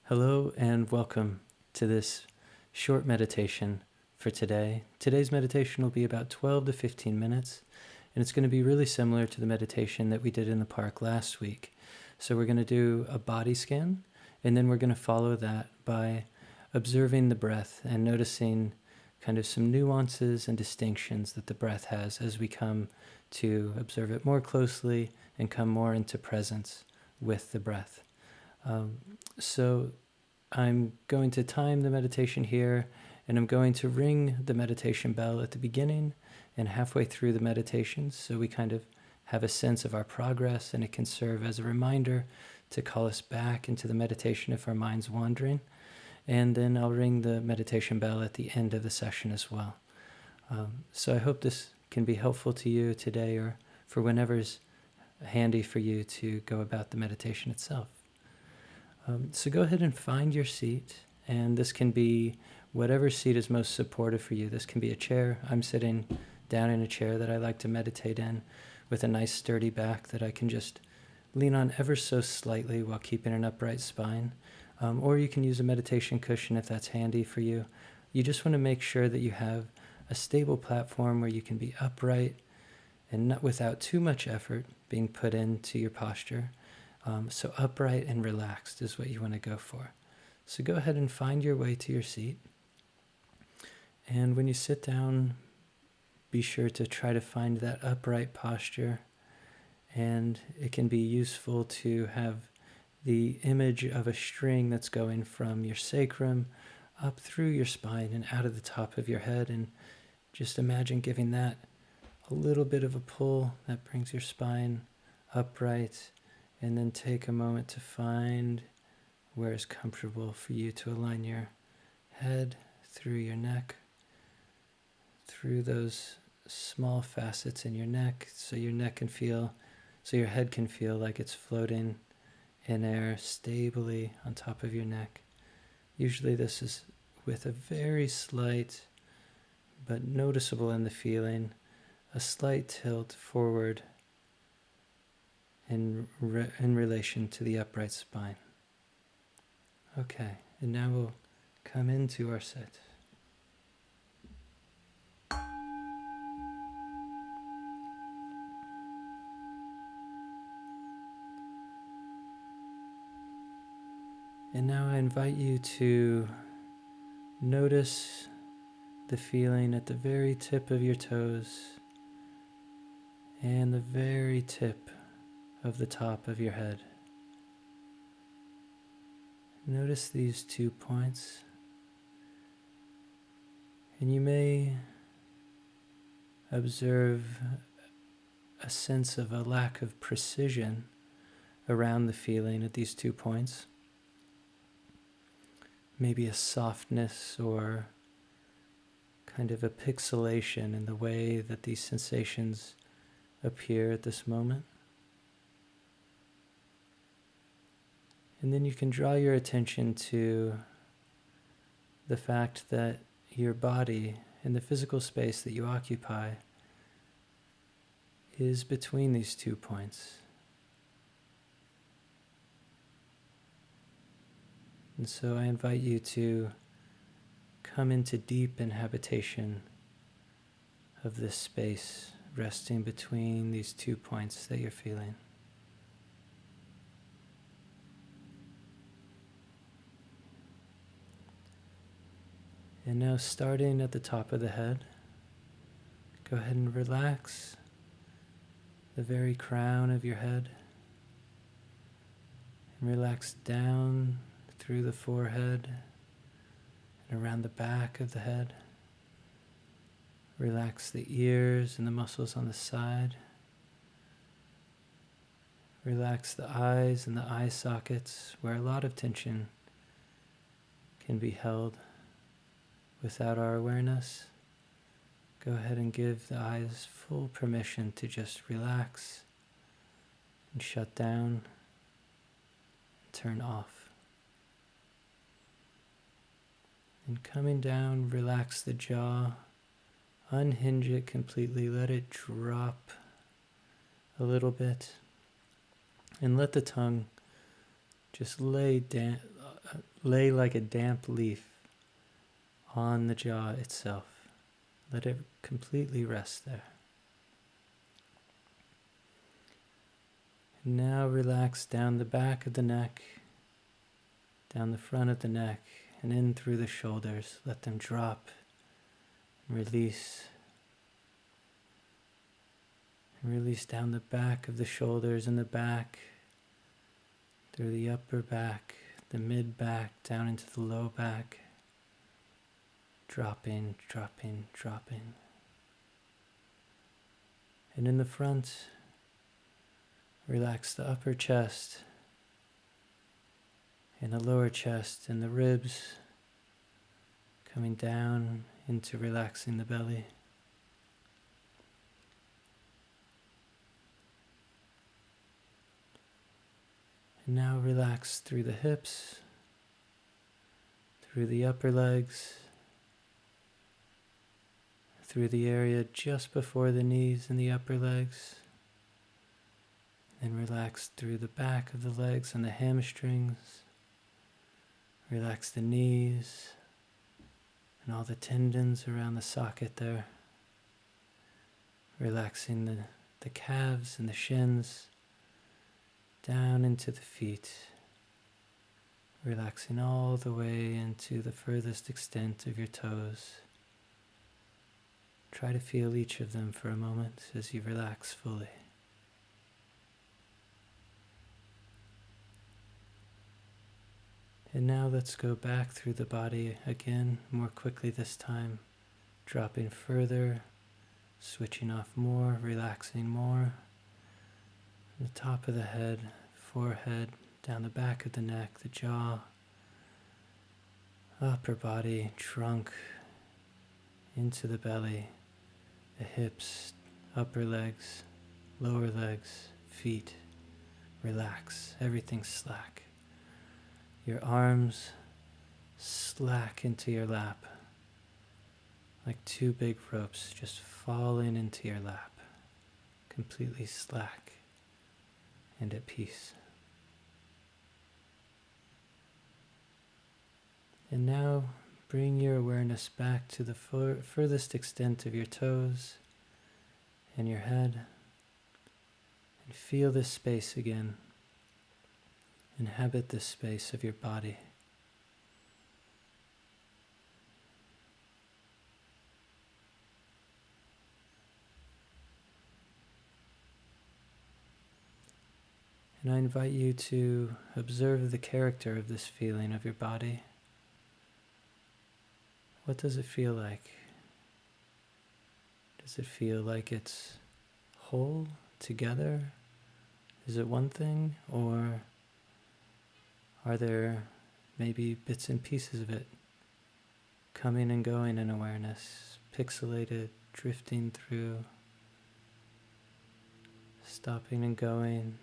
Hello and welcome to this short meditation for today. Today's meditation will be about 12 to 15 minutes, and it's going to be really similar to the meditation that we did in the park last week. So we're going to do a body scan, and then we're going to follow that by observing the breath and noticing kind of some nuances and distinctions that the breath has as we come to observe it more closely and come more into presence with the breath. So I'm going to time the meditation here, and I'm going to ring the meditation bell at the beginning and halfway through the meditation, so we kind of have a sense of our progress, and it can serve as a reminder to call us back into the meditation if our mind's wandering. And then I'll ring the meditation bell at the end of the session as well. So I hope this can be helpful to you today, or for whenever's handy for you to go about the meditation itself. So go ahead and find your seat, and this can be whatever seat is most supportive for you. This can be a chair. I'm sitting down in a chair that I like to meditate in with a nice sturdy back that I can just lean on ever so slightly while keeping an upright spine. Or you can use a meditation cushion if that's handy for you. You just want to make sure that you have a stable platform where you can be upright and not without too much effort being put into your posture. So upright and relaxed is what you want to go for. So go ahead and find your way to your seat. And when you sit down, be sure to try to find that upright posture. And it can be useful to have the image of a string that's going from your sacrum up through your spine and out of the top of your head. And just imagine giving that a little bit of a pull that brings your spine upright. And then take a moment to find where it's comfortable for you to align your head through your neck, through those small facets in your neck, so your head can feel like it's floating in air stably on top of your neck. Usually this is with a very slight, but noticeable in the feeling, a slight tilt forward in relation to the upright spine. Okay, and now we'll come into our sit. And now I invite you to notice the feeling at the very tip of your toes and the very tip of the top of your head. Notice these 2 points, and you may observe a sense of a lack of precision around the feeling at these 2 points. Maybe a softness or kind of a pixelation in the way that these sensations appear at this moment. And then you can draw your attention to the fact that your body and the physical space that you occupy is between these 2 points. And so I invite you to come into deep inhabitation of this space resting between these 2 points that you're feeling. And now, starting at the top of the head, go ahead and relax the very crown of your head, and relax down through the forehead and around the back of the head. Relax the ears and the muscles on the side. Relax the eyes and the eye sockets where a lot of tension can be held without our awareness. Go ahead and give the eyes full permission to just relax and shut down and turn off. And coming down, relax the jaw, unhinge it completely, let it drop a little bit, and let the tongue just lay lay like a damp leaf on the jaw itself. Let it completely rest there. And now relax down the back of the neck, down the front of the neck, and in through the shoulders. Let them drop and release. And release down the back of the shoulders and the back, through the upper back, the mid back, down into the low back. Dropping, dropping, dropping. And in the front, relax the upper chest and the lower chest and the ribs, coming down into relaxing the belly. And now relax through the hips, through the upper legs, through the area just before the knees and the upper legs. Then relax through the back of the legs and the hamstrings. Relax the knees and all the tendons around the socket there. Relaxing the calves and the shins down into the feet. Relaxing all the way into the furthest extent of your toes. Try to feel each of them for a moment as you relax fully. And now let's go back through the body again, more quickly this time, dropping further, switching off more, relaxing more. The top of the head, forehead, down the back of the neck, the jaw, upper body, trunk, into the belly, the hips, upper legs, lower legs, feet. Relax, everything's slack. Your arms slack into your lap, like two big ropes just falling into your lap, completely slack and at peace. And now bring your awareness back to the furthest extent of your toes and your head, and feel this space again. Inhabit this space of your body. And I invite you to observe the character of this feeling of your body. What does it feel like? Does it feel like it's whole, together? Is it one thing, or are there maybe bits and pieces of it coming and going in awareness, pixelated, drifting through, stopping and going?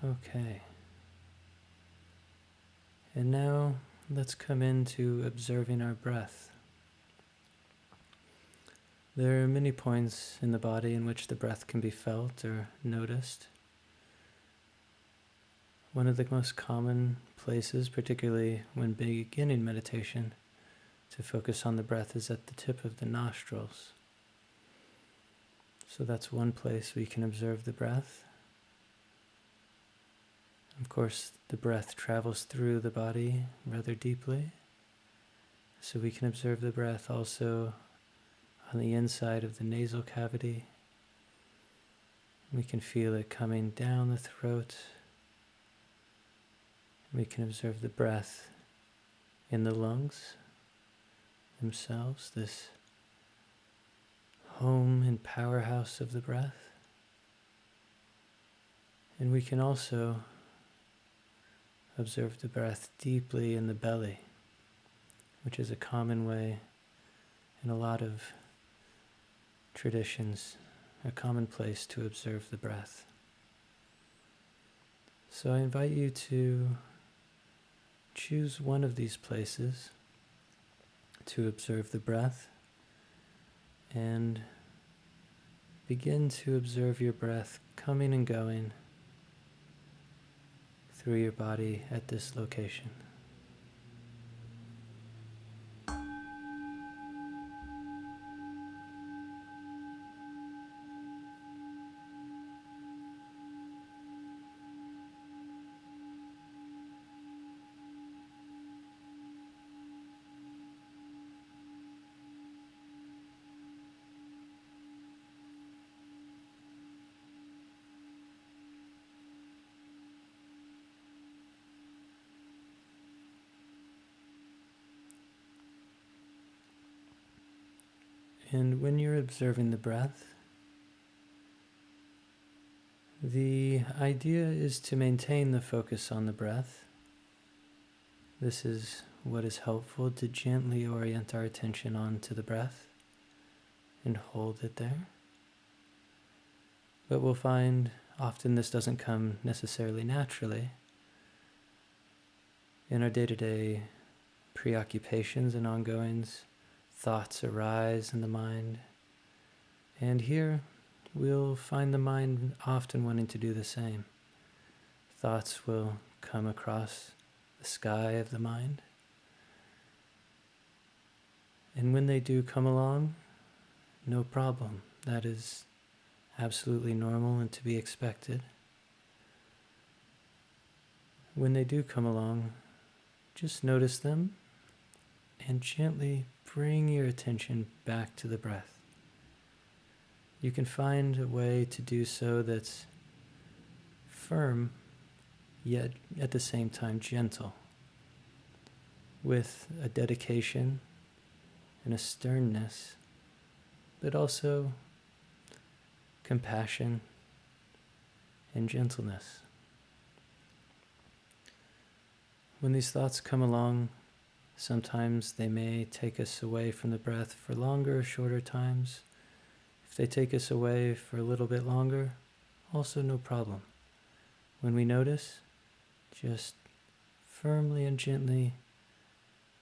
Okay. And now let's come into observing our breath. There are many points in the body in which the breath can be felt or noticed. One of the most common places, particularly when beginning meditation, to focus on the breath is at the tip of the nostrils. So that's one place we can observe the breath. Of course, the breath travels through the body rather deeply, so we can observe the breath also on the inside of the nasal cavity. We can feel it coming down the throat. We can observe the breath in the lungs themselves, this home and powerhouse of the breath. And we can also observe the breath deeply in the belly, which is a common way in a lot of traditions, a common place to observe the breath. So I invite you to choose one of these places to observe the breath and begin to observe your breath coming and going through your body at this location. And when you're observing the breath, the idea is to maintain the focus on the breath. This is what is helpful, to gently orient our attention onto the breath and hold it there. But we'll find often this doesn't come necessarily naturally. In our day-to-day preoccupations and ongoings, thoughts arise in the mind. And here we'll find the mind often wanting to do the same. Thoughts will come across the sky of the mind. And when they do come along, no problem. That is absolutely normal and to be expected. When they do come along, just notice them and gently bring your attention back to the breath. You can find a way to do so that's firm, yet at the same time gentle, with a dedication and a sternness, but also compassion and gentleness. When these thoughts come along, sometimes they may take us away from the breath for longer or shorter times. If they take us away for a little bit longer, also no problem. When we notice, just firmly and gently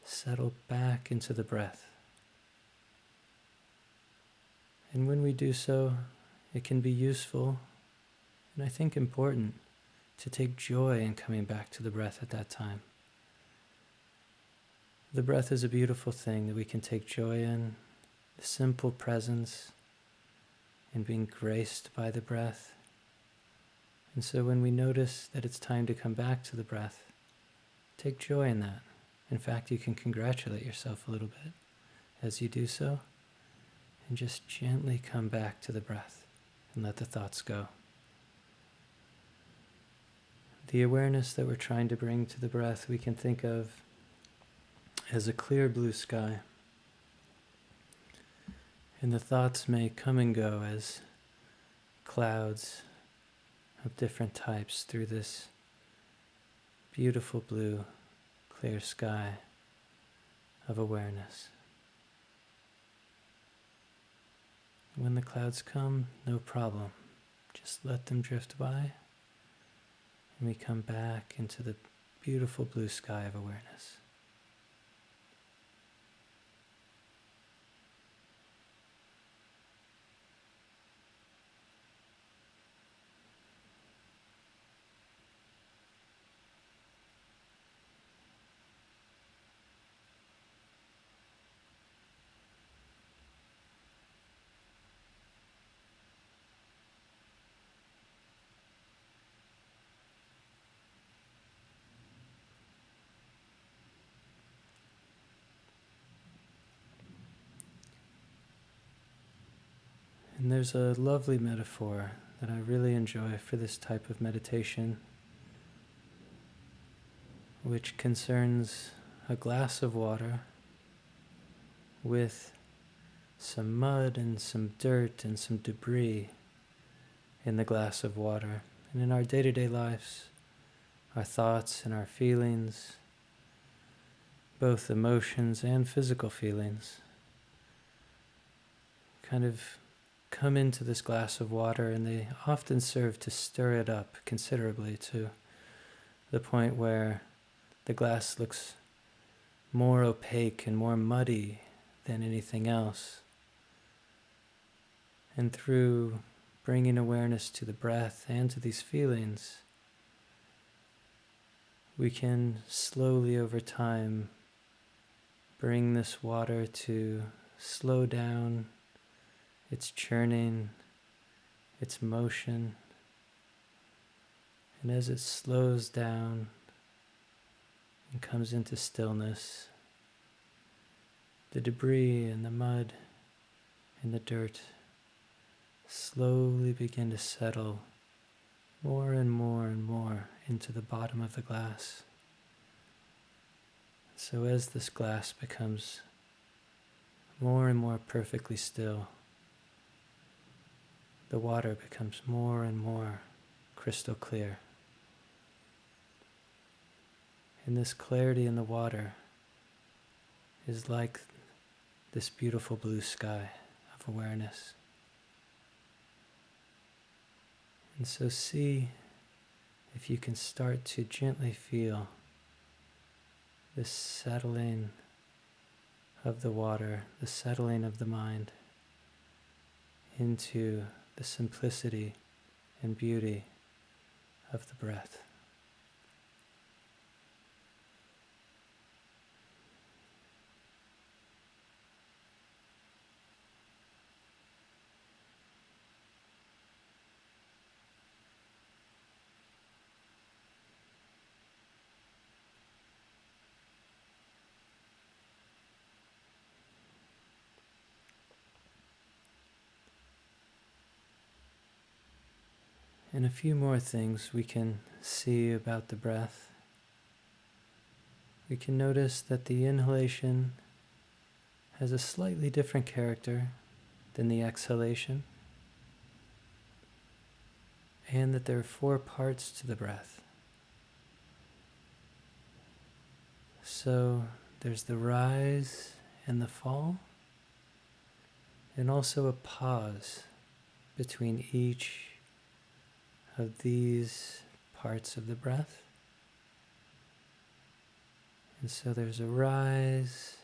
settle back into the breath. And when we do so, it can be useful, and I think important, to take joy in coming back to the breath at that time. The breath is a beautiful thing that we can take joy in, the simple presence, and being graced by the breath. And so when we notice that it's time to come back to the breath, take joy in that. In fact, you can congratulate yourself a little bit as you do so, and just gently come back to the breath and let the thoughts go. The awareness that we're trying to bring to the breath we can think of as a clear blue sky. And the thoughts may come and go as clouds of different types through this beautiful blue, clear sky of awareness. When the clouds come, no problem. Just let them drift by, and we come back into the beautiful blue sky of awareness. And there's a lovely metaphor that I really enjoy for this type of meditation, which concerns a glass of water with some mud and some dirt and some debris in the glass of water. And in our day-to-day lives, our thoughts and our feelings, both emotions and physical feelings, kind of come into this glass of water, and they often serve to stir it up considerably to the point where the glass looks more opaque and more muddy than anything else. And through bringing awareness to the breath and to these feelings, we can slowly over time bring this water to slow down its churning, its motion. And as it slows down and comes into stillness, the debris and the mud and the dirt slowly begin to settle more and more and more into the bottom of the glass. So as this glass becomes more and more perfectly still, the water becomes more and more crystal clear. And this clarity in the water is like this beautiful blue sky of awareness. And so see if you can start to gently feel this settling of the water, the settling of the mind into the simplicity and beauty of the breath. And a few more things we can see about the breath. We can notice that the inhalation has a slightly different character than the exhalation, and that there are 4 parts to the breath. So there's the rise and the fall, and also a pause between each of these parts of the breath. And so there's a rise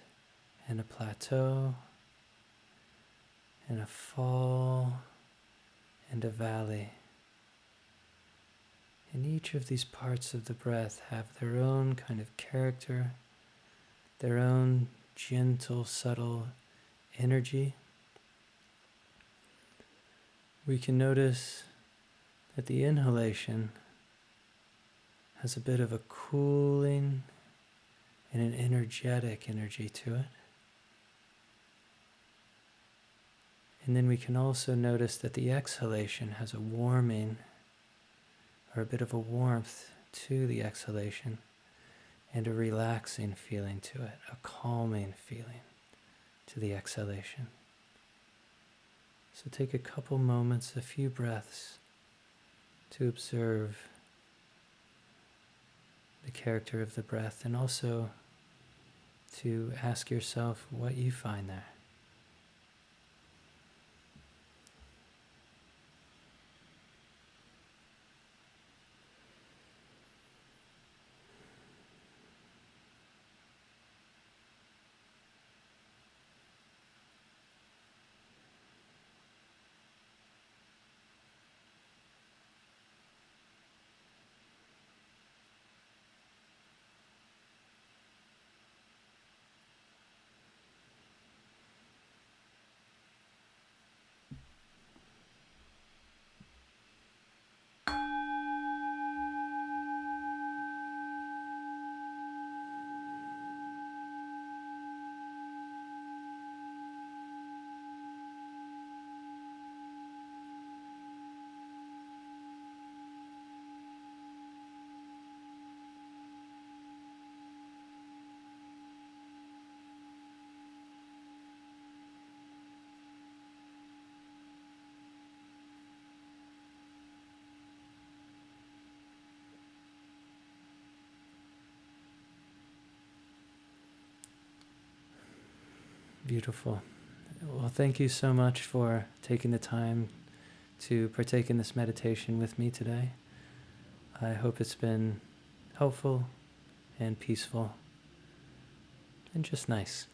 and a plateau and a fall and a valley. And each of these parts of the breath have their own kind of character, their own gentle, subtle energy. We can notice that the inhalation has a bit of a cooling and an energetic energy to it. And then we can also notice that the exhalation has a warming or a bit of a warmth to the exhalation and a relaxing feeling to it, a calming feeling to the exhalation. So take a couple moments, a few breaths, to observe the character of the breath, and also to ask yourself what you find there. Beautiful. Well, thank you so much for taking the time to partake in this meditation with me today. I hope it's been helpful and peaceful. and just nice.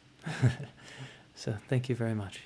So thank you very much.